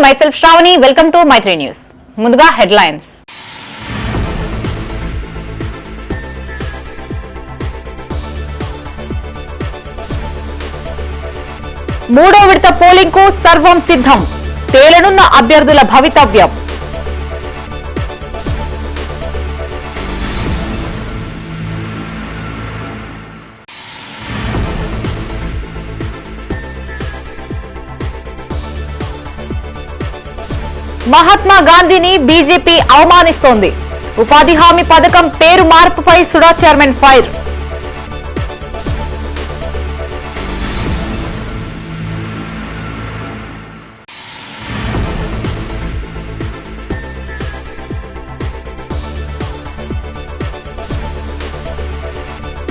myself Shravani. Welcome to My3 News. ముందుగా headlines. మూడో విడత పోలింగ్ కు సర్వం సిద్ధం. తేలనున్న అభ్యర్థుల భవితవ్యం. మహాత్మా గాంధీని బీజేపీ అవమానిస్తోంది. ఉపాధి హామీ పథకం పేరు మార్పుపై సుడా చైర్మన్ ఫైర్.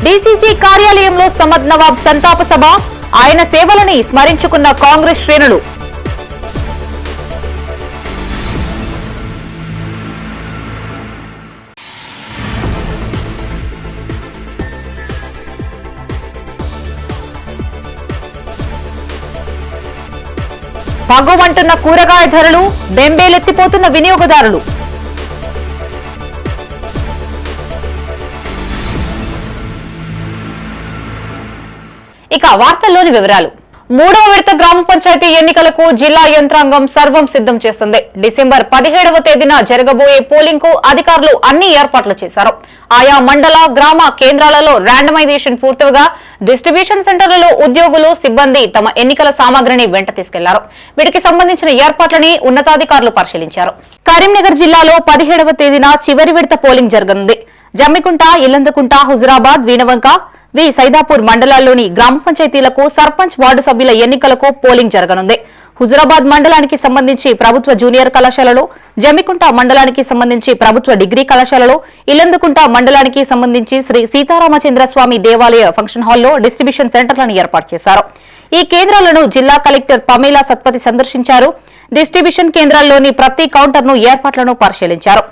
డీసీసీ కార్యాలయంలో సమద్ నవాబ్ సంతాప సభ. ఆయన సేవలని స్మరించుకున్న కాంగ్రెస్ శ్రేణులు. పగువంటున్న కూరగాయ ధరలు, బెంబేలెత్తిపోతున్న వినియోగదారులు. ఇక వార్తల్లోని వివరాలు. మూడవ విడత గ్రామ పంచాయతీ ఎన్నికలకు జిల్లా యంత్రాంగం సర్వం సిద్ధం చేస్తుంది. డిసెంబర్ 17వ తేదీన జరగబోయే పోలింగ్ కు అధికారులు అన్ని ఏర్పాట్లు చేశారు. ఆయా మండల, గ్రామ కేంద్రాలలో ర్యాండమైజేషన్ పూర్తిగా, డిస్ట్రిబ్యూషన్ సెంటర్లలో ఉద్యోగులు, సిబ్బంది తమ ఎన్నికల సామాగ్రిని వెంట తీసుకెళ్లారు. వీటికి సంబంధించిన ఏర్పాట్లని ఉన్నతాధికారులు పరిశీలించారు. కరీంనగర్ జిల్లాలో 17వ తేదీన చివరి విడత పోలింగ్ జరగనుంది. జమ్మికుంట, ఇల్లందుకుంట, హుజురాబాద్, వీణవంక, సైదాపూర్ మండలాల్లోని గ్రామ పంచాయతీలకు సర్పంచ్, వార్డు సభ్యుల ఎన్నికలకు పోలింగ్ జరగనుంది. హుజురాబాద్ మండలానికి సంబంధించి ప్రభుత్వ జూనియర్ కళాశాలలో, జమ్మికుంట మండలానికి సంబంధించి ప్రభుత్వ డిగ్రీ కళాశాలలో, ఇల్లందుకుంట మండలానికి సంబంధించి శ్రీ సీతారామచంద్ర స్వామి దేవాలయ ఫంక్షన్ హాల్లో డిస్ట్రిబ్యూషన్ సెంటర్లను ఏర్పాటు చేశారు. ఈ కేంద్రాలను జిల్లా కలెక్టర్ పమేలా సత్పతి సందర్శించారు. డిస్ట్రిబ్యూషన్ కేంద్రాల్లోని ప్రతి కౌంటర్ను ఏర్పాట్లను పరిశీలించారు.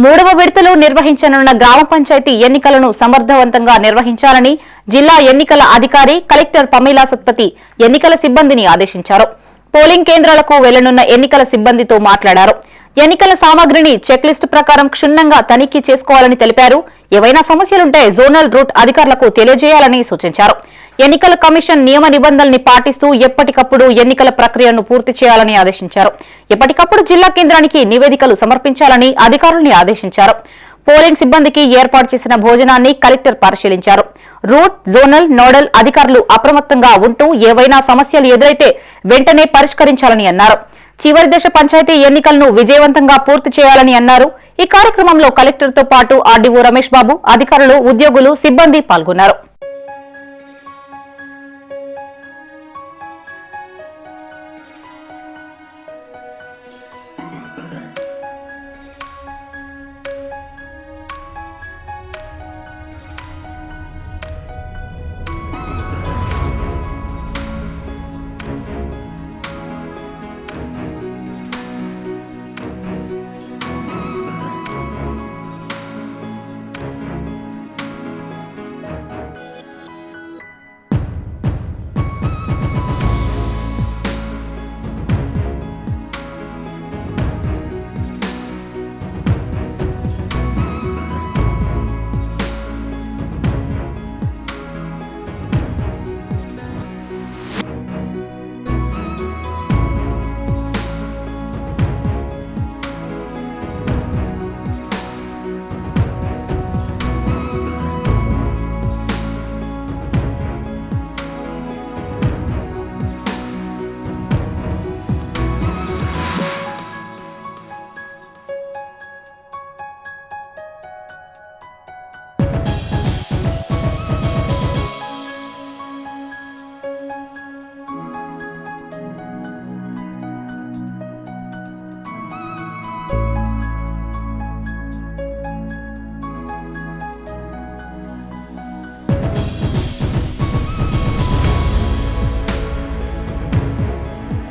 మూడవ విడతలో నిర్వహించనున్న గ్రామ పంచాయతీ ఎన్నికలను సమర్థవంతంగా నిర్వహించాలని జిల్లా ఎన్నికల అధికారి కలెక్టర్ పమేలా సత్పతి ఎన్నికల సిబ్బందిని ఆదేశించారు. పోలింగ్ కేంద్రాలకు వెళ్లనున్న ఎన్నికల సిబ్బందితో మాట్లాడారు. ఎన్నికల సామాగ్రిని చెక్ లిస్టు ప్రకారం క్షుణ్ణంగా తనిఖీ చేసుకోవాలని తెలిపారు. ఏవైనా సమస్యలుంటే జోనల్ రూట్ అధికారులకు తెలియజేయాలని సూచించారు. ఎన్నికల కమిషన్ నియమ నిబంధనల్ని పాటిస్తూ ఎప్పటికప్పుడు ఎన్నికల ప్రక్రియను పూర్తి చేయాలని ఆదేశించారు. ఎప్పటికప్పుడు జిల్లా కేంద్రానికి నివేదికలు సమర్పించాలని అధికారుల్ని ఆదేశించారు. పోలింగ్ సిబ్బందికి ఏర్పాటు చేసిన భోజనాన్ని కలెక్టర్ పరిశీలించారు. రూట్, జోనల్, నోడల్ అధికారులు అప్రమత్తంగా ఉంటూ ఏవైనా సమస్యలు ఎదురైతే వెంటనే పరిష్కరించాలని అన్నారు. చివరి దశ పంచాయతీ ఎన్నికలను విజయవంతంగా పూర్తి చేయాలని అన్నారు. ఈ కార్యక్రమంలో కలెక్టర్తో పాటు ఆర్డీఓ రమేష్ బాబు, అధికారులు, ఉద్యోగులు, సిబ్బంది పాల్గొన్నారు.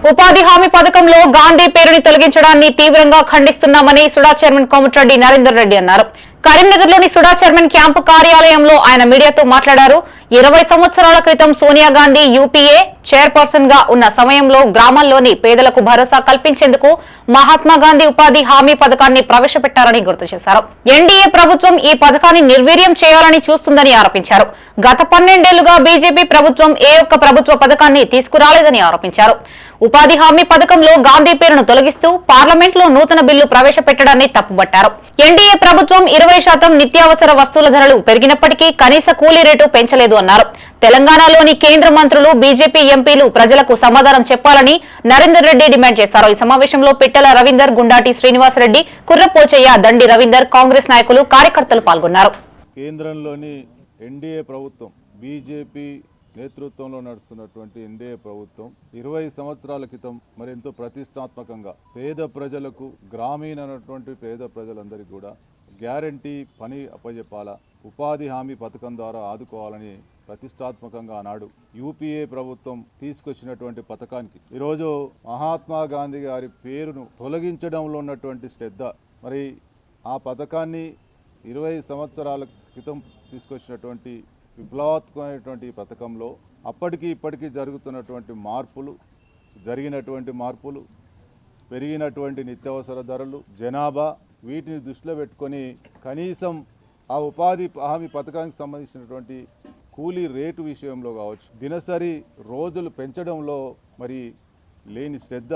ఉపాధి హామీ పథకంలో గాంధీ పేరుని తొలగించడాన్ని తీవ్రంగా ఖండిస్తున్నామని సుడా చైర్మన్ కోమటిరెడ్డి నరేందర్ రెడ్డి అన్నారు. కరీంనగర్ లోని సుడా చైర్మన్ క్యాంపు కార్యాలయంలో ఆయన మీడియాతో మాట్లాడారు. 20 సంవత్సరాల క్రితం సోనియా గాంధీ యూపీఏ చైర్పర్సన్ గా ఉన్న సమయంలో గ్రామాల్లోని పేదలకు భరోసా కల్పించేందుకు మహాత్మా గాంధీ ఉపాధి హామీ పథకాన్ని ప్రవేశపెట్టారని గుర్తు చేశారు. ఎన్డీఏ ప్రభుత్వం ఈ పథకాన్ని నిర్వీర్యం చేయాలని చూస్తుందని ఆరోపించారు. గత 12 ఏళ్లుగా బీజేపీ ప్రభుత్వం ఏ ఒక్క ప్రభుత్వ పథకాన్ని తీసుకురాలేదని ఆరోపించారు. ఉపాధి హామీ పథకంలో గాంధీ పేరును తొలగిస్తూ పార్లమెంట్లో నూతన బిల్లు ప్రవేశపెట్టడాన్ని తప్పుబట్టారు. ఎన్డీఏ ప్రభుత్వం 20% నిత్యావసర వస్తువుల ధరలు పెరిగినప్పటికీ కనీస కూలీ రేటు పెంచలేదు అన్నారు. తెలంగాణలోని కేంద్ర మంత్రులు, బీజేపీ ఎంపీలు ప్రజలకు సమాధానం చెప్పాలని నరేందర్ రెడ్డి డిమాండ్ చేశారు. ఈ సమావేశంలో పిట్టల రవీందర్, గుండాటి శ్రీనివాసరెడ్డి, కుర్రపోచయ్య, దండి రవీందర్, కాంగ్రెస్ నాయకులు, కార్యకర్తలు పాల్గొన్నారు. కేంద్రంలోని ఎన్డీఏ ప్రభుత్వం, బీజేపీ నేతృత్వంలో నడుస్తున్నటువంటి ఎన్డీఏ ప్రభుత్వం 20 సంవత్సరాల క్రితం మరెంతో ప్రతిష్టాత్మకంగా పేద ప్రజలకు, గ్రామీణటువంటి పేద ప్రజలందరికీ కూడా గ్యారంటీ పని అప్పజెప్పాలా, ఉపాధి హామీ పథకం ద్వారా ఆదుకోవాలని ప్రతిష్టాత్మకంగా ఆనాడు యూపీఏ ప్రభుత్వం తీసుకొచ్చినటువంటి పథకానికి ఈరోజు మహాత్మా గాంధీ గారి పేరును తొలగించడంలో ఉన్నటువంటి శ్రద్ధ, మరి ఆ పథకాన్ని 20 సంవత్సరాల క్రితం తీసుకొచ్చినటువంటి విప్లవాత్మకమైనటువంటి పథకంలో అప్పటికి ఇప్పటికీ జరుగుతున్నటువంటి మార్పులు, జరిగినటువంటి మార్పులు, పెరిగినటువంటి నిత్యావసర ధరలు, జనాభా, వీటిని దృష్టిలో పెట్టుకొని కనీసం ఆ ఉపాధి హామీ పథకానికి సంబంధించినటువంటి కూలీ రేటు విషయంలో కావచ్చు, దినసరి రోజులు పెంచడంలో మరి లేని శ్రద్ధ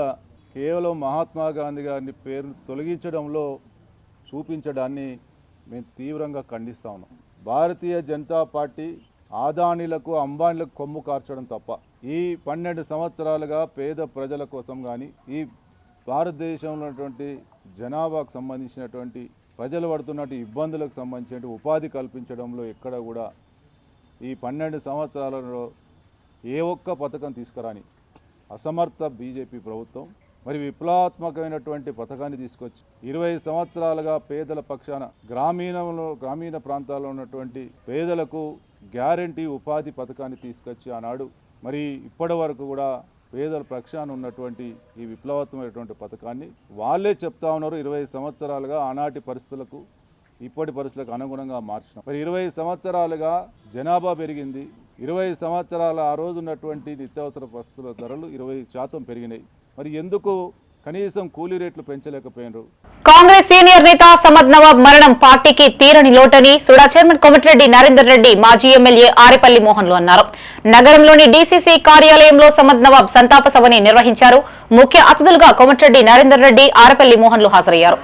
కేవలం మహాత్మా గాంధీ గారిని పేరును తొలగించడంలో చూపించడాన్ని మేము తీవ్రంగా ఖండిస్తా ఉన్నాం. భారతీయ జనతా పార్టీ ఆదానీలకు, అంబానీలకు కొమ్ము కార్చడం తప్ప ఈ 12 సంవత్సరాలుగా పేద ప్రజల కోసం కానీ, ఈ భారతదేశంలో ఉన్నటువంటి జనాభాకు సంబంధించినటువంటి ప్రజలు పడుతున్నటువంటి ఇబ్బందులకు సంబంధించిన ఉపాధి కల్పించడంలో ఎక్కడ కూడా ఈ 12 సంవత్సరాలలో ఏ ఒక్క పథకం తీసుకురాని అసమర్థ బీజేపీ ప్రభుత్వం మరి విప్లవాత్మకమైనటువంటి పథకాన్ని తీసుకొచ్చి 20 సంవత్సరాలుగా పేదల పక్షాన గ్రామీణ ప్రాంతాల్లో ఉన్నటువంటి పేదలకు గ్యారంటీ ఉపాధి పథకాన్ని తీసుకొచ్చి ఆనాడు మరి ఇప్పటి వరకు కూడా పేదల పక్షాన ఉన్నటువంటి ఈ విప్లవాత్మకమైనటువంటి పథకాన్ని వాళ్ళే చెప్తా ఉన్నారు. 20 సంవత్సరాలుగా ఆనాటి పరిస్థితులకు ఇప్పటి పరిస్థితులకు అనుగుణంగా మార్చినాం. మరి 20 సంవత్సరాలుగా జనాభా పెరిగింది. 20 సంవత్సరాల ఆ రోజు ఉన్నటువంటి నిత్యావసర వస్తువుల ధరలు 20% పెరిగినాయి. మరి ఎందుకు కనీసం కూలీ రేట్లు పెంచలేకపోయినారు? కాంగ్రెస్ సీనియర్ నేత సమద్ నవాబ్ మరణం పార్టీకి తీరని లోటని సుడా చైర్మన్ కోమటిరెడ్డి నరేందర్ రెడ్డి, మాజీ ఎమ్మెల్యే ఆరేపల్లి మోహన్లు అన్నారు. నగరంలోని డీసీసీ కార్యాలయంలో సమద్ నవాబ్ సంతాప సభని నిర్వహించారు. ముఖ్య అతిథులుగా కోమటిరెడ్డి నరేందర్ రెడ్డి, ఆరేపల్లి మోహన్లు హాజరయ్యారు.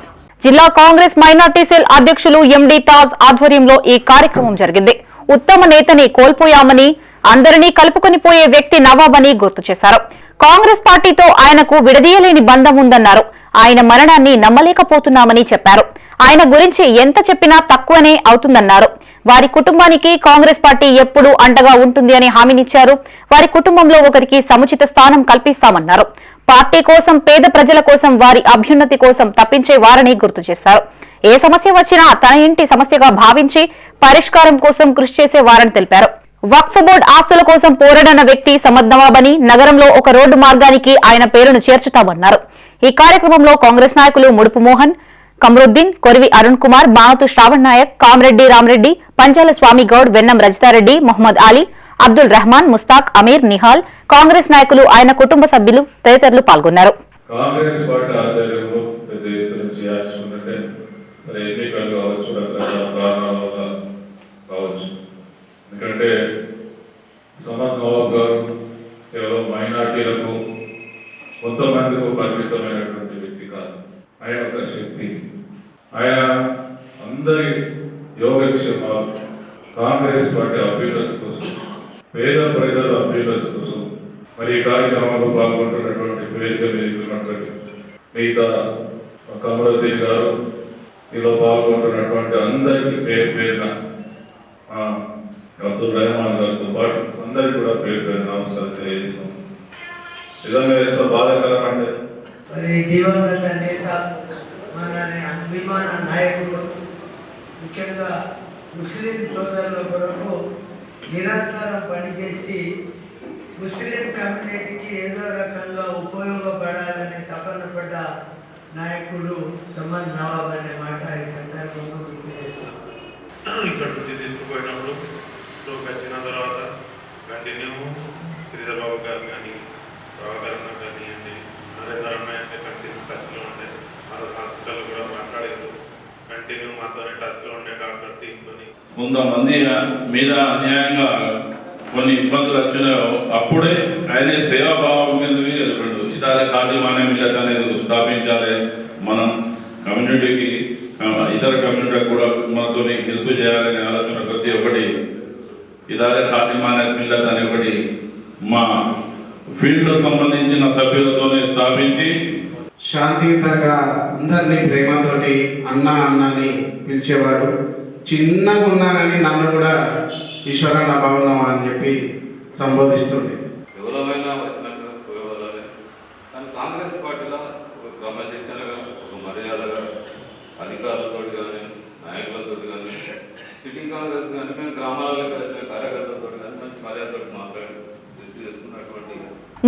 జిల్లా కాంగ్రెస్ మైనార్టీ సెల్ అధ్యక్షులు ఎండి తాజ్ ఆధ్వర్యంలో ఈ కార్యక్రమం జరిగింది. ఉత్తమ నేతని కోల్పోయామని, అందరినీ కలుపుకొని పోయే వ్యక్తి నవాబ్ అని గుర్తు చేశారు. కాంగ్రెస్ పార్టీతో ఆయనకు విడదీయలేని బంధం ఉందన్నారు. ఆయన మరణాన్ని నమ్మలేకపోతున్నామని చెప్పారు. ఆయన గురించి ఎంత చెప్పినా తక్కువనే అవుతుందన్నారు. వారి కుటుంబానికి కాంగ్రెస్ పార్టీ ఎప్పుడూ అండగా ఉంటుంది అని హామీనిచ్చారు. వారి కుటుంబంలో ఒకరికి సముచిత స్థానం కల్పిస్తామన్నారు. పార్టీ కోసం, పేద ప్రజల కోసం, వారి అభ్యున్నతి కోసం తప్పించేవారని గుర్తు చేశారు. ఏ సమస్య వచ్చినా తన ఇంటి సమస్యగా భావించి పరిష్కారం కోసం కృషి చేసేవారని తెలిపారు. వక్ఫ్ బోర్డు ఆస్తుల కోసం పోరాడన్న వ్యక్తి సమద్ నవాబ్ అని, నగరంలో ఒక రోడ్డు మార్గానికి ఆయన పేరును చేర్చుతామన్నారు. ఈ కార్యక్రమంలో కాంగ్రెస్ నాయకులు ముడుపు మోహన్, కమరుద్దీన్, కొరివి అరుణ్ కుమార్, బానతు శ్రావణ్ నాయక్, కామరెడ్డి రామరెడ్డి, పంచాల స్వామి గౌడ్, వెన్నం రజితారెడ్డి, మొహమ్మద్ అలీ, అబ్దుల్ రెహమాన్, ముస్తాక్, అమీర్, నిహాల్, కాంగ్రెస్ నాయకులు, ఆయన కుటుంబ సభ్యులు తదితరులు పాల్గొన్నారు. ఎందుకంటే సమద్ నవాబ్ గారు కేవలం మైనార్టీలకు, కొంతమందికి పరిమితమైనటువంటి వ్యక్తి కాదు. ఆయన ఒక శక్తి. ఆయన అందరి యోగక్షేమాలు, కాంగ్రెస్ పార్టీ అభ్యున్నతి కోసం, పేద ప్రజల అభ్యున్నతి కోసం మరి ఈ కార్యక్రమంలో పాల్గొంటున్నటువంటి వేదిక ఉన్నటువంటి మిగతా కమరుద్దీన్ గారు, ఈలో పాల్గొంటున్నటువంటి అందరికీ పేరు పేరున, అబ్దుల్ రెహమాన్ గారితో పాటు అందరికీ కూడా పేరు పేరు నమస్కారం తెలియజేస్తాం. నిజంగా ఎంతో బాధాకరం అంటే మరి దివంగత నేత, మన అభిమాన నాయకుడు, ముఖ్యంగా ముస్లిం సోదరుల కొరకు నిరంతరం పనిచేసి ముస్లిం కమ్యూనిటీకి ఏదో రకంగా ఉపయోగపడాలని తపన పడ్డ నాయకుడు సమద్ నవాబ్ అనే మాట ఈ సందర్భంలో గుర్తు చేస్తాం. ఇక్కడ నుంచి తీసుకుపోయినప్పుడు స్ట్రోక్ వచ్చిన తర్వాత కంటిన్యూ శ్రీధర్ బాబు గారు కానీ ప్రభాకరణ కానివ్వండి నరేంద్ర అమ్మాయి అంటే కంటిన్యూ టచ్లో ఉండే మన హాస్పిటల్ కూడా మాట్లాడారు. కంటిన్యూ మాతోనే టచ్లో ఉండే డాక్టర్ తీసుకొని కొంతమంది మీద అన్యాయంగా కొన్ని ఇబ్బందులు వచ్చినాయో అప్పుడే ఆయన సేవాభావం కిందకి వెళ్ళిపోయాడు. ఇతర సాధ్యమానే మిల్లత్ అనేది స్థాపించాలి, మనం కమ్యూనిటీకి ఇతర కమ్యూనిటీకి కూడా మనతో హెల్ప్ చేయాలనే ఆలోచన ప్రతి ఒక్కటి ఇదారే సాధ్యమానే మిల్లత్ అనే ఒకటి మా ఫీల్డ్లో సంబంధించిన సభ్యులతోనే స్థాపించి శాంతియుతంగా అందరినీ ప్రేమతోటి అన్నని పిలిచేవాడు. చిన్నగా ఉన్నానని నన్ను కూడా ఈశ్వరన్న భవనం అని చెప్పి సంబోధిస్తుండే. ఎవరైనా వచ్చినాక పోయేవాళ్ళని కానీ కాంగ్రెస్ పార్టీలో ఒక క్రమశిక్షణగా ఒక మర్యాదగా అధికారులతో కానీ నాయకులతో కానీ సిటీ కాంగ్రెస్ కానీ మేము గ్రామాలకు వచ్చిన కార్యకర్తలతో కానీ మంచి మర్యాదతో మాట్లాడి రిసీవ్ చేసుకున్నటువంటి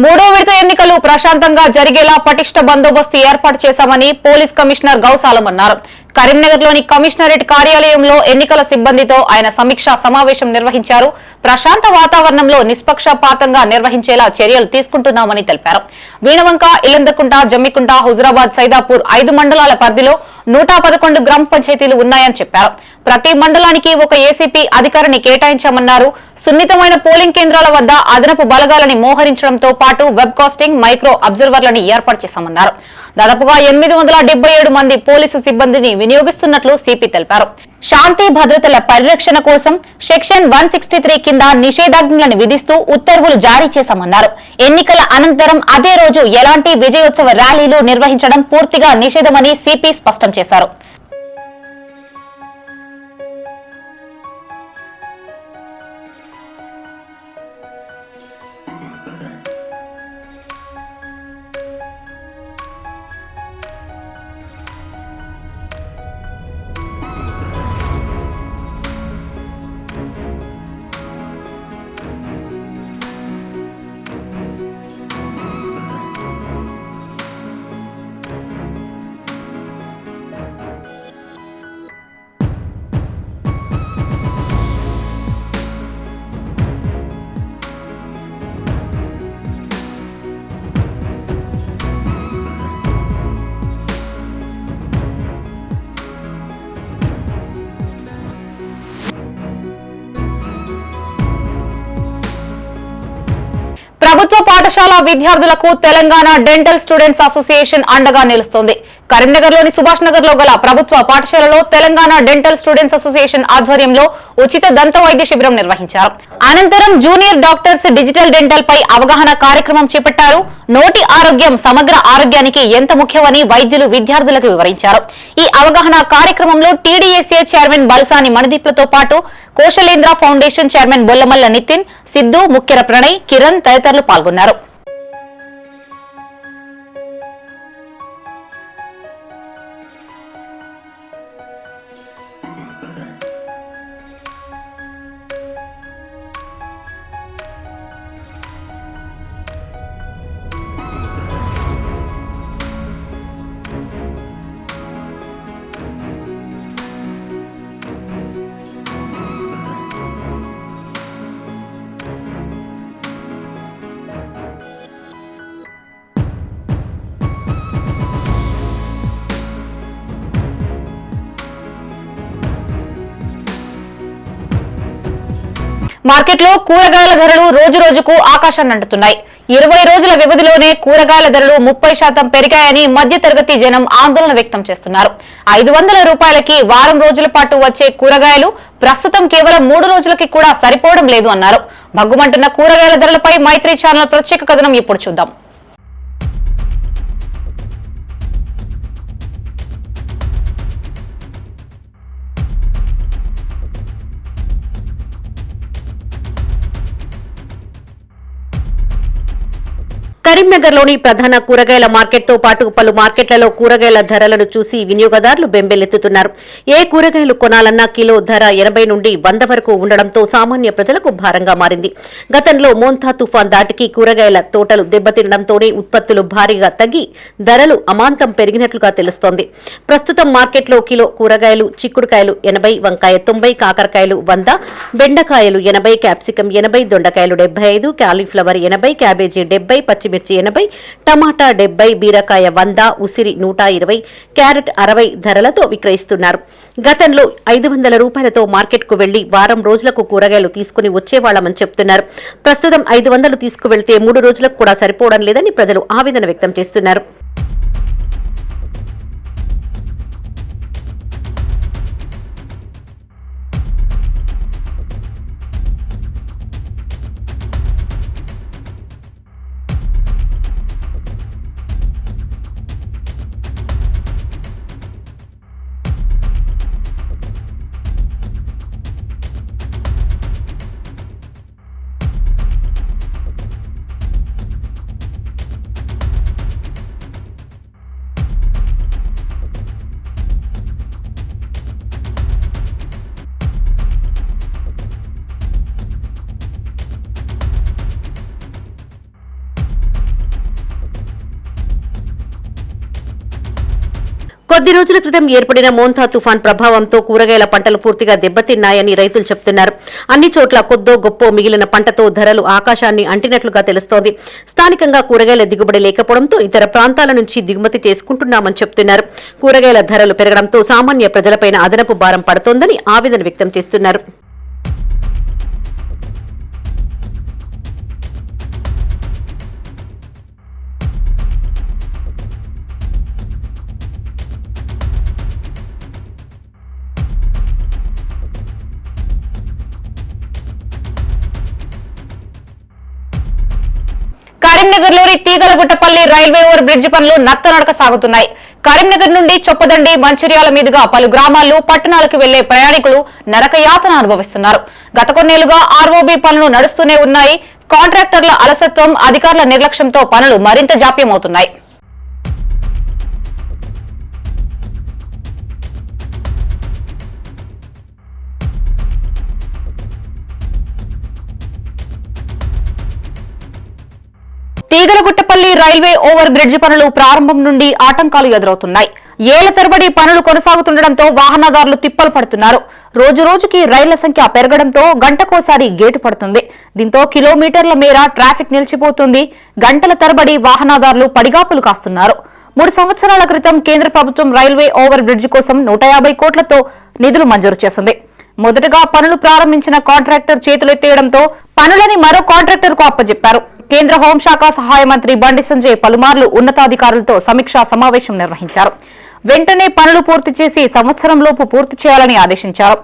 మూడో విడత ఎన్నికలు ప్రశాంతంగా జరిగేలా పటిష్ట బందోబస్తు ఏర్పాటు చేశామని పోలీస్ కమిషనర్ గౌసాలం అన్నారు. కరీంనగర్లోని కమిషనరేట్ కార్యాలయంలో ఎన్నికల సిబ్బందితో ఆయన సమీక్షా సమావేశం నిర్వహించారు. ప్రశాంత వాతావరణంలో నిష్పక్షపాతంగా నిర్వహించేలా చర్యలు తీసుకుంటున్నామని తెలిపారు. వీణవంక, ఇలందకుంట, జమ్మికుంట, హుజురాబాద్, సైదాపూర్ 5 మండలాల పరిధిలో 111 గ్రామ పంచాయతీలు ఉన్నాయని చెప్పారు. ప్రతి మండలానికి ఒక ఏసీపీ అధికారిని కేటాయించామన్నారు. సున్నితమైన పోలింగ్ కేంద్రాల వద్ద అదనపు బలగాలని మోహరించడంతో పాటు వెబ్ కాస్టింగ్, మైక్రో అబ్జర్వర్లని ఏర్పాటు చేశామన్నారు. దాదాపుగా 877 మంది పోలీసు సిబ్బందిని వినియోగిస్తున్నట్లు సిపి తెలిపారు. శాంతి భద్రతల పరిరక్షణ కోసం సెక్షన్ 163 కింద నిషేధాజ్ఞలను విధిస్తూ ఉత్తర్వులు జారీ చేశామన్నారు. ఎన్నికల అనంతరం అదే రోజు ఎలాంటి విజయోత్సవ ర్యాలీలు నిర్వహించడం పూర్తిగా నిషేధమని సిపి స్పష్టం చేశారు. ప్రభుత్వ పాఠశాల విద్యార్థులకు తెలంగాణ డెంటల్ స్టూడెంట్స్ అసోసియేషన్ అండగా నిలుస్తోంది. కరీంనగర్లోని సుభాష్ నగర్ లో గల ప్రభుత్వ పాఠశాలలో తెలంగాణ డెంటల్ స్టూడెంట్స్ అసోసియేషన్ ఆధ్వర్యంలో ఉచిత దంత వైద్య శిబిరం నిర్వహించారు. అనంతరం జూనియర్ డాక్టర్స్ డిజిటల్ డెంటల్ పై అవగాహన కార్యక్రమం చేపట్టారు. నోటి ఆరోగ్యం సమగ్ర ఆరోగ్యానికి ఎంత ముఖ్యమని వైద్యులు విద్యార్థులకు వివరించారు. ఈ అవగాహన కార్యక్రమంలో టీడీఎస్ఏ చైర్మన్ బల్సాని మణదీప్లతో పాటు కోశలేంద్ర ఫౌండేషన్ చైర్మన్ బొల్లమల్ల నితిన్, సిద్దు, ముక్కెర ప్రణయ్, కిరణ్ తదితరులు పాల్గొన్నారు. మార్కెట్లో కూరగాయల ధరలు రోజు రోజుకు ఆకాశాన్ని అంటుతున్నాయి. 20 రోజుల వ్యవధిలోనే కూరగాయల ధరలు 30% పెరిగాయని మధ్యతరగతి జనం ఆందోళన వ్యక్తం చేస్తున్నారు. 500 రూపాయలకి వారం రోజుల పాటు వచ్చే కూరగాయలు ప్రస్తుతం కేవలం 3 రోజులకి కూడా సరిపోవడం లేదు అన్నారు. భగ్గుమంటున్న కూరగాయల ధరలపై మైత్రి ఛానల్ ప్రత్యేక కథనం ఇప్పుడు చూద్దాం. కరీంనగర్లోని ప్రధాన కూరగాయల మార్కెట్తో పాటు పలు మార్కెట్లలో కూరగాయల ధరలను చూసి వినియోగదారులు బెంబెలెత్తుతున్నారు. ఏ కూరగాయలు కొనాలన్నా కిలో ధర 80 నుండి 100 వరకు ఉండడంతో సామాన్య ప్రజలకు భారంగా మారింది. గతంలో మోంతా తుఫాన్ దాటికి కూరగాయల తోటలు దెబ్బతినడంతోనే ఉత్పత్తులు భారీగా తగ్గి ధరలు అమాంతం పెరిగినట్లుగా తెలుస్తోంది. ప్రస్తుతం మార్కెట్లో కిలో కూరగాయలు చిక్కుడుకాయలు 80, వంకాయ 90, కాకరకాయలు 100, బెండకాయలు 80, క్యాప్సికం 80, దొండకాయలు 75, కాలీఫ్లవర్ 80, క్యాబేజీ 70, పచ్చిమిర్చి 80, టమాటా 70, బీరకాయ 100, ఉసిరి 120, క్యారెట్ 60 ధరలతో విక్రయిస్తున్నారు. గతంలో 500 రూపాయలతో మార్కెట్కు వెళ్లి వారం రోజులకు కూరగాయలు తీసుకుని వచ్చేవాళ్లమని చెప్తున్నారు. ప్రస్తుతం 500 తీసుకువెళ్తే 3 రోజులకు కూడా సరిపోవడం లేదని ప్రజలు ఆవేదన వ్యక్తం చేస్తున్నారు. కొద్ది రోజుల క్రితం ఏర్పడిన మోంతా తుఫాన్ ప్రభావంతో కూరగాయల పంటలు పూర్తిగా దెబ్బతిన్నాయని రైతులు చెబుతున్నారు. అన్ని చోట్ల కొద్దో గొప్పో మిగిలిన పంటతో ధరలు ఆకాశాన్ని అంటినట్లుగా తెలుస్తోంది. స్థానికంగా కూరగాయల దిగుబడి లేకపోవడంతో ఇతర ప్రాంతాల నుంచి దిగుమతి చేసుకుంటున్నామని చెబుతున్నారు. కూరగాయల ధరలు పెరగడంతో సామాన్య ప్రజలపైన అదనపు భారం పడుతోందని ఆవేదన వ్యక్తం చేస్తున్నారు. కరీంనగర్లోని తీగలగుట్టపల్లి రైల్వే ఓవర్ బ్రిడ్జి పనులు నత్తనడక సాగుతున్నాయి. కరీంనగర్ నుండి చొప్పదండి, మంచిర్యాల మీదుగా పలు గ్రామాలు, పట్టణాలకు వెళ్లే ప్రయాణికులు నరకయాతన అనుభవిస్తున్నారు. గత కొన్నేళ్లుగా ఆర్ఓబీ పనులు నడుస్తూనే ఉన్నాయి. కాంట్రాక్టర్ల అలసత్వం, అధికారుల నిర్లక్ష్యంతో పనులు మరింత జాప్యమవుతున్నాయి. తీగలగుట్టపల్లి రైల్వే ఓవర్ బ్రిడ్జి పనులు ప్రారంభం నుండి ఆటంకాలు ఎదురవుతున్నాయి. ఏళ్ల తరబడి పనులు కొనసాగుతుండటంతో వాహనదారులు తిప్పలు పడుతున్నారు. రోజు రోజుకి రైళ్ల సంఖ్య పెరగడంతో గంటకోసారి గేటు పడుతుంది. దీంతో కిలోమీటర్ల మేర ట్రాఫిక్ నిలిచిపోతుంది. గంటల తరబడి వాహనదారులు పడిగాపులు కాస్తున్నారు. 3 సంవత్సరాల క్రితం కేంద్ర ప్రభుత్వం రైల్వే ఓవర్ బ్రిడ్జి కోసం 150 కోట్లతో నిధులు మంజూరు చేసింది. మొదటగా పనులు ప్రారంభించిన కాంట్రాక్టర్ చేతులెత్తేయడంతో పనులని మరో కాంట్రాక్టర్ కు అప్పజెప్పారు. కేంద్ర హోంశాఖ సహాయ మంత్రి బండి సంజయ్ పలుమార్లు ఉన్నతాధికారులతో సమీక్షా సమావేశం నిర్వహించారు. వెంటనే పనులు పూర్తి చేసి సంవత్సరంలోపు పూర్తి చేయాలని ఆదేశించారు.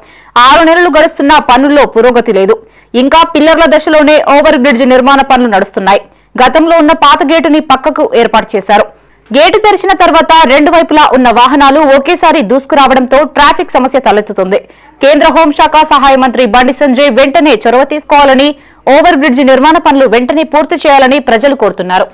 6 నెలలు గడుస్తున్నా పనుల్లో పురోగతి లేదు. ఇంకా పిల్లర్ల దశలోనే ఓవర్ బ్రిడ్జి నిర్మాణ పనులు నడుస్తున్నాయి. గతంలో ఉన్న పాత గేటుని పక్కకు ఏర్పాటు చేశారు. గేటు తెరిచిన తర్వాత 2 వైపులా ఉన్న వాహనాలు ఒకేసారి దూసుకురావడంతో ట్రాఫిక్ సమస్య తలెత్తుతుంది. కేంద్ర హోంశాఖ సహాయ మంత్రి బండి సంజయ్ వెంటనే చొరవ తీసుకోవాలని, ఓవర్ బ్రిడ్జి నిర్మాణ పనులు వెంటనే పూర్తి చేయాలని ప్రజలు కోరుతున్నారు.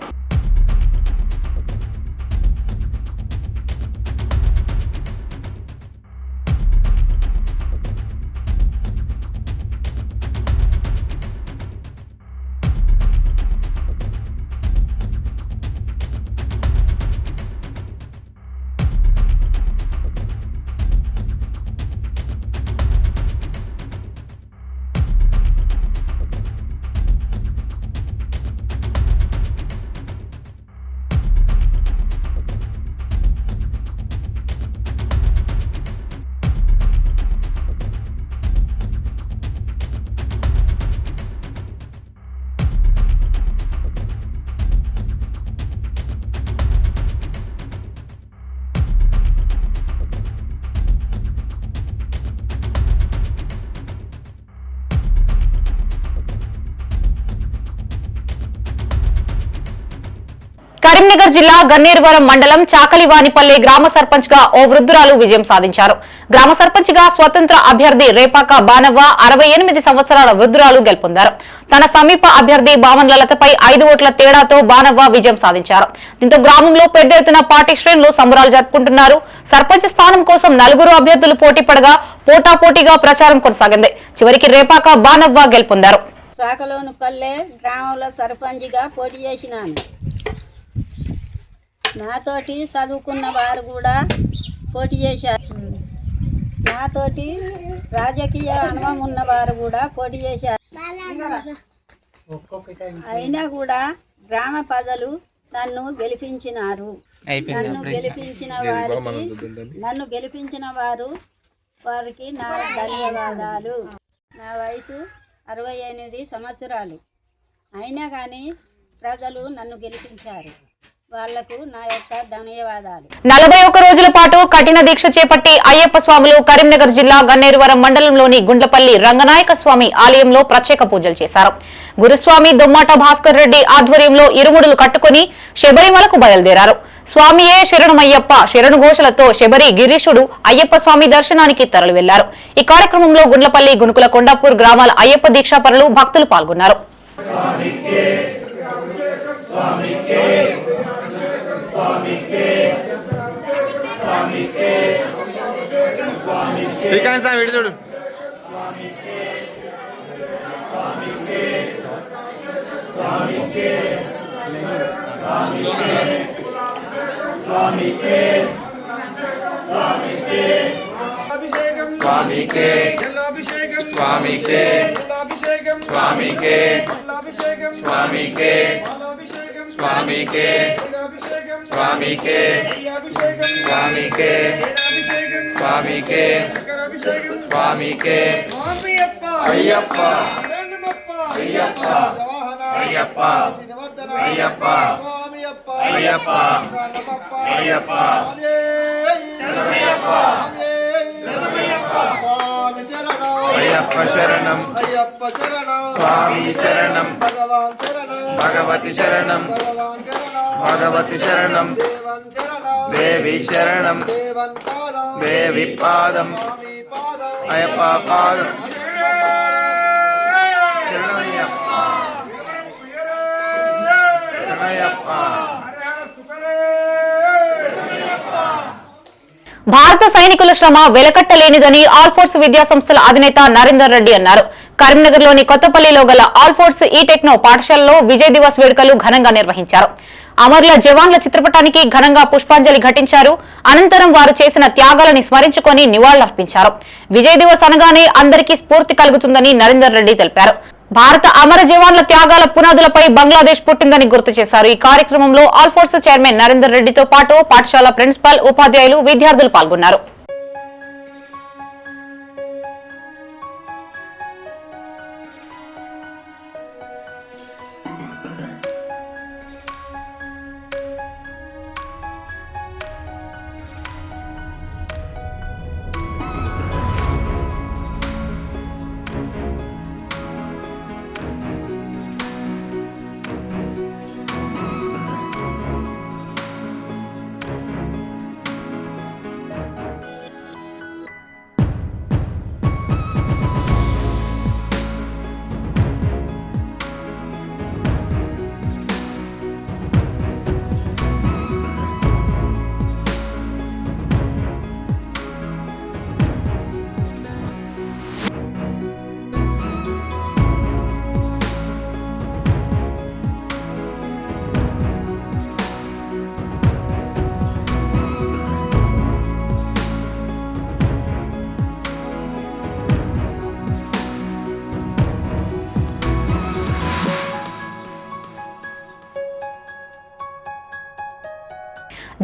కరీంనగర్ జిల్లా గన్నేరువరం మండలం చాకలివానిపల్లి గ్రామ సర్పంచ్ గా ఓ వృద్ధురాలు విజయం సాధించారు. గ్రామ సర్పంచ్ గా స్వతంత్ర అభ్యర్థి రేపాక బానవ్వ 68 సంవత్సరాల వృద్ధురాలు గెలుపొందారు. తన సమీప అభ్యర్థి బామన్లలతపై 5 ఓట్ల తేడాతో బానవ్వ విజయం సాధించారు. దీంతో గ్రామంలో పెద్ద ఎత్తున పార్టీ శ్రేణులు సంబరాలు జరుపుకుంటున్నారు. సర్పంచ్ స్థానం కోసం 4 అభ్యర్థులు పోటీ పడగా పోటాపోటీగా ప్రచారం కొనసాగింది. చివరికి రేపాక బానవ్వ గెలుపొందారు. శాఖలోని పల్లె గ్రామంలో సర్పంచ్గా పోటీ చేసినాను. నాతోటి చదువుకున్న వారు కూడా పోటీ చేశారు. నాతోటి రాజకీయ అనుభవం ఉన్నవారు కూడా పోటీ చేశారు. అయినా కూడా గ్రామ ప్రజలు నన్ను గెలిపించినారు. నన్ను గెలిపించిన వారికి నా ధన్యవాదాలు. నా వయసు 68 సంవత్సరాలు. అయినా కానీ ప్రజలు నన్ను గెలిపించారు. వాళ్లకు నా యొక్క ధన్యవాదాలు. 41 రోజుల పాటు కఠిన దీక్ష చేపట్టి అయ్యప్ప స్వాములు కరీంనగర్ జిల్లా గన్నేరువరం మండలంలోని గుండ్లపల్లి రంగనాయక స్వామి ఆలయంలో ప్రత్యేక పూజలు చేశారు. గురుస్వామి దొమ్మాట భాస్కర్ రెడ్డి ఆధ్వర్యంలో ఇరుముడులు కట్టుకుని శబరిమలకు బయలుదేరారు. స్వామియే శరణమయ్యప్ప శరణు ఘోషలతో శబరి గిరీశుడు అయ్యప్ప స్వామి దర్శనానికి తరలి వెళ్లారు. ఈ కార్యక్రమంలో గుండ్లపల్లి గునుకుల కొండాపూర్ గ్రామాల అయ్యప్ప దీక్షాపరులు భక్తులు పాల్గొన్నారు. శరణం స్వామి శరణం భగవతి శరణం భగవతి శరణం దేవి శరణం దేవి పాదం అయ్యప్ప పాదం శరణయ్యప్ప శరణయ్యప్ప. భారత సైనికుల శ్రమ వెలకట్టలేనిదని ఆల్ఫోర్స్ విద్యా సంస్థల అధినేత నరేందర్ రెడ్డి అన్నారు. కరీంనగర్లోని కొత్తపల్లిలో గల ఆల్ఫోర్స్ ఈ టెక్నో పాఠశాలలో విజయ్ దివస్ వేడుకలు ఘనంగా నిర్వహించారు. అమరుల జవాన్ల చిత్రపటానికి ఘనంగా పుష్పాంజలి ఘటించారు. అనంతరం వారు చేసిన త్యాగాలని స్మరించుకొని నివాళులర్పించారు. విజయ్ దివస్ అనగానే అందరికీ స్ఫూర్తి కలుగుతుందని నరేందర్ రెడ్డి తెలిపారు. భారత అమర జవాన్ల త్యాగాల పునాదులపై బంగ్లాదేశ్ పుట్టిందని గుర్తు చేశారు. ఈ కార్యక్రమంలో ఆల్ఫోర్స్ చైర్మన్ నరేందర్ రెడ్డితో పాటు పాఠశాల ప్రిన్సిపల్, ఉపాధ్యాయులు, విద్యార్థులు పాల్గొన్నారు.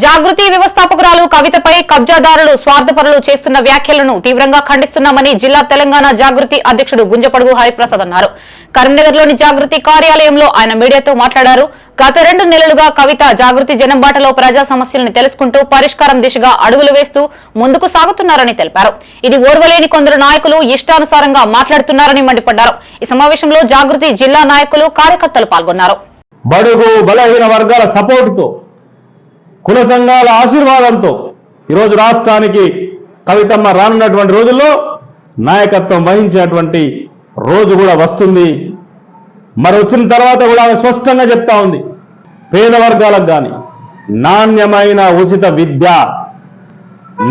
జాగృతి వ్యవస్థాపకురాలు కవితపై కబ్జాదారులు, స్వార్థపరులు చేస్తున్న వ్యాఖ్యలను తీవ్రంగా ఖండిస్తున్నామని జిల్లా తెలంగాణ జాగృతి అధ్యక్షుడు గుంజపడుగు హరిప్రసాద్ అన్నారు. కరీంనగర్లోని జాగృతి కార్యాలయంలో ఆయన మీడియాతో మాట్లాడారు. గత 2 నెలలుగా కవిత జాగృతి జనంబాటలో ప్రజా సమస్యలను తెలుసుకుంటూ పరిష్కారం దిశగా అడుగులు వేస్తూ ముందుకు సాగుతున్నారని తెలిపారు. ఇది ఓర్వలేని కొందరు నాయకులు ఇష్టానుసారంగా మాట్లాడుతున్నారని మండిపడ్డారు. ఈ సమావేశంలో జాగృతి జిల్లా నాయకులు, కార్యకర్తలు పాల్గొన్నారు. బడుగు బలహీన వర్గాల సపోర్టుతో కుల సంఘాల ఆశీర్వాదంతో ఈరోజు రాష్ట్రానికి కవితమ్మ రానున్నటువంటి రోజుల్లో నాయకత్వం వహించేటువంటి రోజు కూడా వస్తుంది. మరి వచ్చిన తర్వాత కూడా ఆమె స్పష్టంగా చెప్తా ఉంది, పేద వర్గాలకు కానీ నాణ్యమైన ఉచిత విద్య,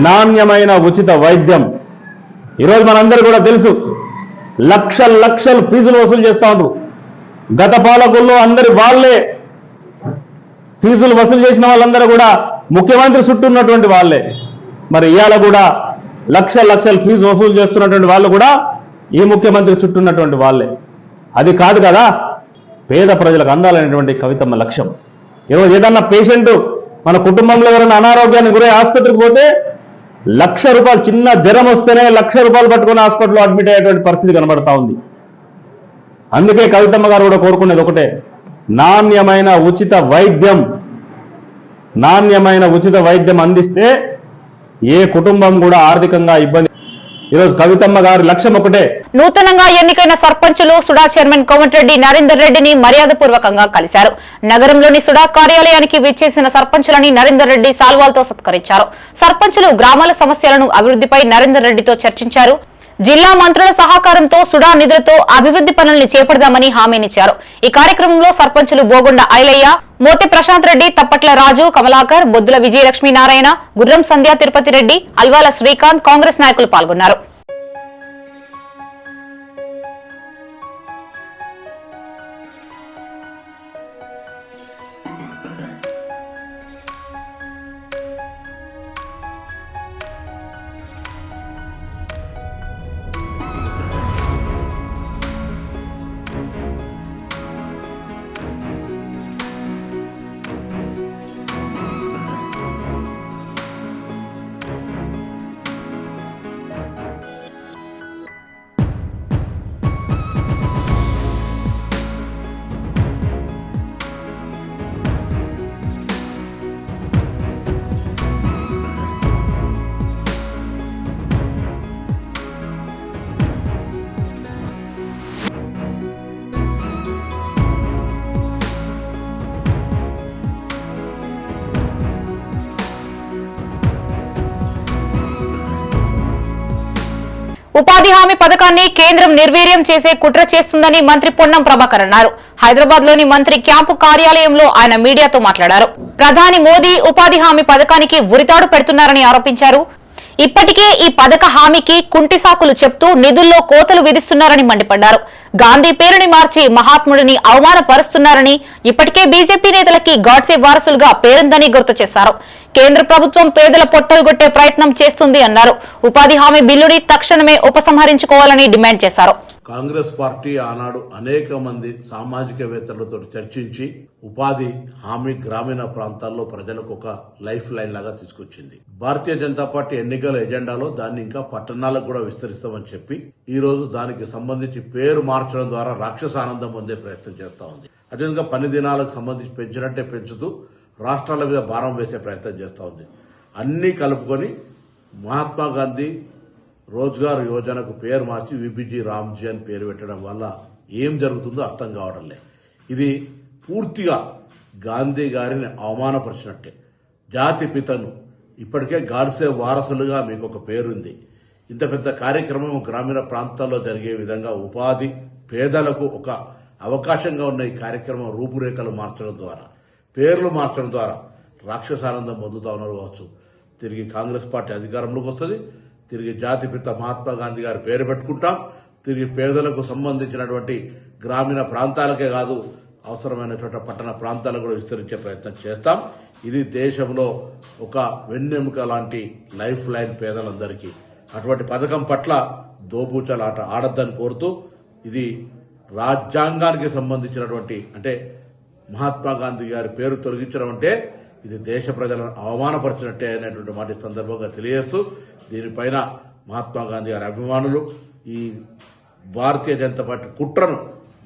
నాణ్యమైన ఉచిత వైద్యం. ఈరోజు మనందరూ కూడా తెలుసు, లక్షలు ఫీజులు వసూలు చేస్తూ ఉంటారు. గత పాలకుల్లో అందరి వాళ్ళే ఫీజులు వసూలు చేసిన వాళ్ళందరూ కూడా ముఖ్యమంత్రి చుట్టూ ఉన్నటువంటి వాళ్ళే. మరి ఇవాళ కూడా లక్షలు ఫీజు వసూలు చేస్తున్నటువంటి వాళ్ళు కూడా ఈ ముఖ్యమంత్రి చుట్టూ ఉన్నటువంటి వాళ్ళే. అది కాదు కదా పేద ప్రజలకు అందాలనేటువంటి కవితమ్మ లక్ష్యం. ఈరోజు ఏదన్నా పేషెంట్ మన కుటుంబంలో ఎవరైనా అనారోగ్యానికి గురై ఆసుపత్రికి పోతే ₹1,00,000 చిన్న జ్వరం వస్తేనే ₹1,00,000 పట్టుకుని హాస్పిటల్లో అడ్మిట్ అయ్యేటువంటి పరిస్థితి కనబడతా ఉంది. అందుకే కవితమ్మ గారు కూడా కోరుకునేది ఒకటే, నాణ్యమైన ఉచిత వైద్యం అందిస్తే ఏ కుటుంబం కూడా ఆర్థికంగా ఇబ్బంది. ఈరోజు కవితమ్మ గారి లక్ష్యం ఒకటే. నూతనంగా ఎన్నికైన సర్పంచులు సుడా చైర్మన్ కోమటిరెడ్డి నరేందర్ రెడ్డిని మర్యాదపూర్వకంగా కలిశారు. నగరంలోని సుడా కార్యాలయానికి విచ్చేసిన సర్పంచులని నరేందర్ రెడ్డి సాల్వాలతో సత్కరించారు. సర్పంచులు గ్రామాల సమస్యలను అభివృద్ధిపై నరేందర్ రెడ్డితో చర్చించారు. జిల్లా మంత్రుల సహకారంతో సుడా నిధులతో అభివృద్ధి పనుల్ని చేపడదామని హామీనిచ్చారు. ఈ కార్యక్రమంలో సర్పంచులు బోగొండ ఐలయ్య, మోతే ప్రశాంత్ రెడ్డి, తప్పట్ల రాజు, కమలాకర్, బొద్దుల విజయలక్ష్మీ నారాయణ, గుర్రం సంధ్య, తిరుపతి రెడ్డి, అల్వాల శ్రీకాంత్, కాంగ్రెస్ నాయకులు పాల్గొన్నారు. ఉపాధి హామీ పథకాన్ని కేంద్రం నిర్వీర్యం చేసే కుట్ర చేస్తుందని మంత్రి పొన్నం ప్రభాకర్ అన్నారు. హైదరాబాద్ లోని మంత్రి క్యాంపు కార్యాలయంలో ఆయన మీడియాతో మాట్లాడారు. ప్రధాని మోదీ ఉపాధి హామీ పథకానికి ఉరితాడు పెడుతున్నారని ఆరోపించారు. ఇప్పటికే ఈ పథక హామీకి కుంటి సాకులు చెప్తూ నిధుల్లో కోతలు విధిస్తున్నారని మండిపడ్డారు. గాంధీ పేరుని మార్చి మహాత్ముడిని అవమానపరుస్తున్నారని, ఇప్పటికే బీజేపీ నేతలకి గాడ్సే వారసులుగా పేరుందని గుర్తు చేశారు. కేంద్ర ప్రభుత్వం పేదల పొట్టలు కొట్టే ప్రయత్నం చేస్తుంది అన్నారు. ఉపాధి హామీ బిల్లుని తక్షణమే ఉపసంహరించుకోవాలని డిమాండ్ చేశారు. కాంగ్రెస్ పార్టీ ఆనాడు అనేక మంది సామాజికవేత్తలతో చర్చించి ఉపాధి హామీ గ్రామీణ ప్రాంతాల్లో ప్రజలకు ఒక లైఫ్ లైన్ లాగా తీసుకొచ్చింది. భారతీయ జనతా పార్టీ ఎన్నికల ఎజెండాలో దాన్ని ఇంకా పట్టణాలకు కూడా విస్తరిస్తామని చెప్పి ఈ రోజు దానికి సంబంధించి పేరు మార్చడం ద్వారా రాక్షస ఆనందం పొందే ప్రయత్నం చేస్తా ఉంది. అదేవిధంగా పని దినాలకు సంబంధించి పెంచినట్టే పెంచుతూ రాష్ట్రాల మీద భారం వేసే ప్రయత్నం చేస్తూ ఉంది. అన్నీ కలుపుకొని మహాత్మా గాంధీ రోజ్గార్ యోజనకు పేరు మార్చి విబిజీ రామ్జీ అని పేరు పెట్టడం వల్ల ఏం జరుగుతుందో అర్థం కావడం లేదు. ఇది పూర్తిగా గాంధీ గారిని అవమానపరిచినట్టే. జాతి పితను ఇప్పటికే గాడ్సే వారసులుగా మీకు ఒక పేరుంది. ఇంత పెద్ద కార్యక్రమం గ్రామీణ ప్రాంతాల్లో జరిగే విధంగా ఉపాధి పేదలకు ఒక అవకాశంగా ఉన్న ఈ కార్యక్రమం రూపురేఖలు మార్చడం ద్వారా, పేర్లు మార్చడం ద్వారా రాక్షసానందం పొందుతా ఉన్నారు కావచ్చు. తిరిగి కాంగ్రెస్ పార్టీ అధికారంలోకి వస్తుంది. తిరిగి జాతిపిత మహాత్మా గాంధీ గారి పేరు పెట్టుకుంటాం. తిరిగి పేదలకు సంబంధించినటువంటి గ్రామీణ ప్రాంతాలకే కాదు, అవసరమైన చోట పట్టణ ప్రాంతాలకు కూడా విస్తరించే ప్రయత్నం చేస్తాం. ఇది దేశంలో ఒక వెన్నెముక లాంటి లైఫ్ లైన్ పేదలందరికీ. అటువంటి పథకం పట్ల దోబూచల ఆట ఆడద్దని కోరుతూ, ఇది రాజ్యాంగానికి సంబంధించినటువంటి, అంటే మహాత్మా గాంధీ గారి పేరు తొలగించడం అంటే ఇది దేశ ప్రజలను అవమానపరిచినట్టే అనేటువంటి మాట సందర్భంగా తెలియజేస్తూ, దీనిపైన మహాత్మా గాంధీ గారి అభిమానులు ఈ భారతీయ జనతా పార్టీ కుట్రను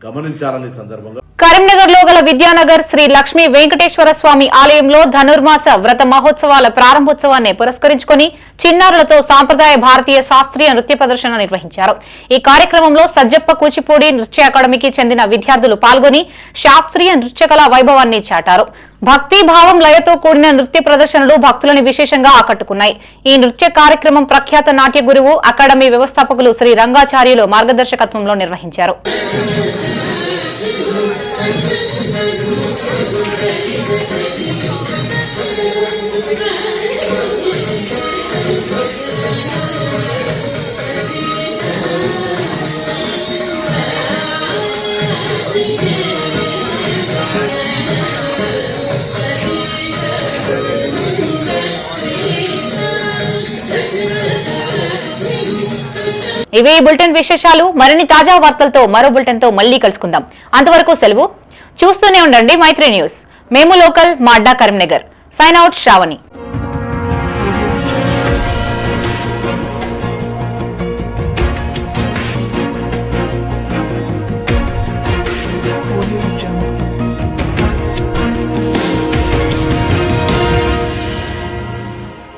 గమనించాలని సందర్భంగా. కరీంనగర్ లో గల విద్యానగర్ శ్రీ లక్ష్మీ వెంకటేశ్వర స్వామి ఆలయంలో ధనుర్మాస వ్రత మహోత్సవాల ప్రారంభోత్సవాన్ని పురస్కరించుకుని చిన్నారులతో సాంప్రదాయ భారతీయ శాస్త్రీయ నృత్య ప్రదర్శన నిర్వహించారు. ఈ కార్యక్రమంలో సజ్జప్ప కూచిపూడి నృత్య అకాడమీకి చెందిన విద్యార్థులు పాల్గొని శాస్త్రీయ నృత్య కళా వైభవాన్ని చాటారు. భక్తి భావం లయతో కూడిన నృత్య ప్రదర్శనలు భక్తులను విశేషంగా ఆకట్టుకున్నాయి. ఈ నృత్య కార్యక్రమం ప్రఖ్యాత నాట్య గురువు అకాడమీ వ్యవస్థాపకులు శ్రీ రంగాచార్యులు మార్గదర్శకత్వంలో నిర్వహించారు. ఇవే బులెటిన్ విశేషాలు. మరిన్ని తాజా వార్తలతో మరో బులెటిన్ తో మళ్ళీ కలుసుకుందాం. అంతవరకు సెలవు. చూస్తూనే ఉండండి మైత్రి న్యూస్. మేము లోకల్, మా అడ్డా కరీంనగర్. Sign out Shravani.